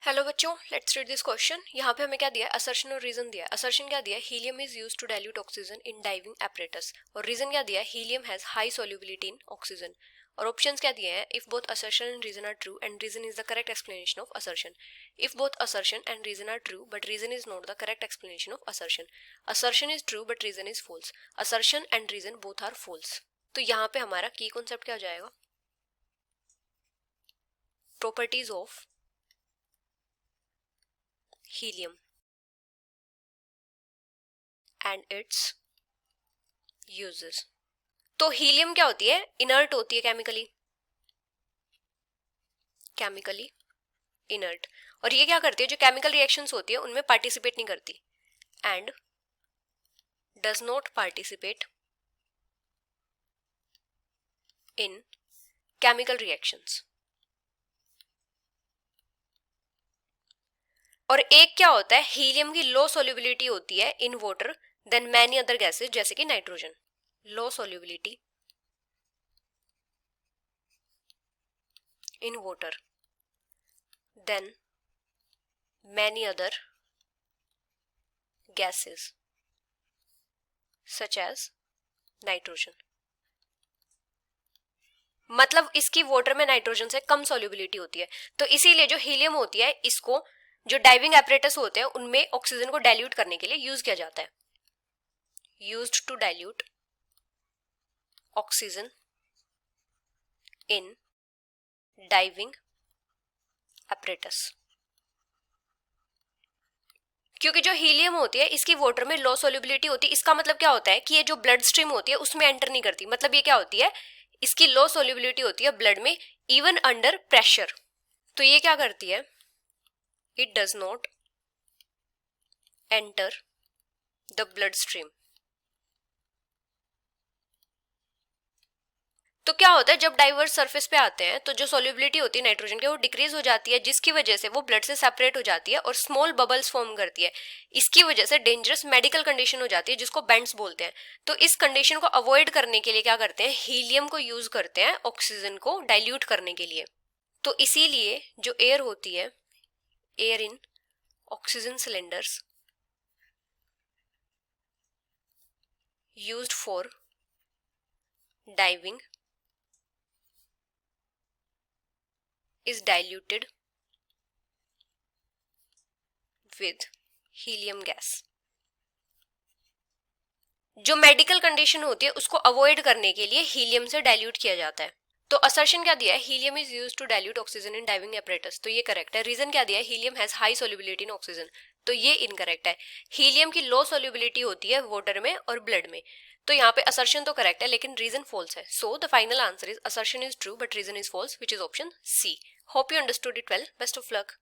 Hello बच्चों, let's read this question. यहाँ पे हमें क्या दिया है? असर्शन और रीजन दिया है। असर्शन क्या दिया है? Helium is used to dilute oxygen in diving apparatus. और रीजन क्या दिया है? Helium has high solubility in oxygen. और ऑप्शंस क्या दिए हैं? If both assertion and reason are true and reason is the correct explanation of assertion. If both assertion and reason are true but reason is not the correct explanation of assertion. Assertion is true but reason is false. Assertion and reason both are false. तो यहाँ पे हमारा की concept क्या हो जाएगा? Properties of helium and its uses। तो helium क्या होती है? इनर्ट होती है केमिकली इनर्ट। और ये क्या करती है? जो केमिकल रिएक्शंस होती है उनमें पार्टिसिपेट नहीं करती and does not participate in chemical reactions. और एक क्या होता है? हीलियम की लो सोल्युबिलिटी होती है in water than many other gases जैसे कि nitrogen. Low solubility in water than many other gases such as nitrogen. मतलब इसकी वाटर में नाइट्रोजन से कम सॉल्युबिलिटी होती है। तो इसीलिए जो हीलियम होती है इसको जो डाइविंग एपरेटस होते हैं उनमें ऑक्सीजन को डाइल्यूट करने के लिए यूज किया जाता है। Used to dilute oxygen in diving apparatus. क्योंकि जो हीलियम होती है इसकी वाटर में लो सोल्युबिलिटी होती है। इसका मतलब क्या होता है कि ये जो ब्लड स्ट्रीम होती है उसमें एंटर नहीं करती। मतलब ये क्या होती है? इसकी लो सोल्युबिलिटी होती है ब्लड में इवन अंडर प्रेशर। तो ये क्या करती है? It does not enter the blood stream. तो क्या होता है? जब डाइवर्स सरफेस पे आते हैं तो जो सोल्युबिलिटी होती है नाइट्रोजन की वो डिक्रीज हो जाती है, जिसकी वजह से वो ब्लड से सेपरेट हो जाती है और स्मॉल बबल्स फॉर्म करती है। इसकी वजह से डेंजरस मेडिकल कंडीशन हो जाती है जिसको बेंट्स बोलते हैं। तो इस कंडीशन को अवॉइड करने के लिए क्या करते हैं? हीलियम को यूज करते हैं ऑक्सीजन को डाइल्यूट करने के लिए। तो इसीलिए जो एयर होती है, air in oxygen cylinders used for diving is diluted with helium gas। जो मेडिकल कंडीशन होती है उसको अवॉइड करने के लिए हीलियम से डाइल्यूट किया जाता है। तो असर्शन क्या दिया है? Helium is used to dilute oxygen in diving apparatus. तो ये करेक्ट है। रीजन क्या दिया है? Helium has high solubility in oxygen. तो ये इनकरेक्ट है। हीलियम की लो सोल्युबिलिटी होती है वाटर में और ब्लड में। तो यहाँ पे असर्शन तो करेक्ट है लेकिन रीजन फॉल्स है। So the final answer is assertion is true but reason is false, which is option C. Hope you understood it well. Best of luck.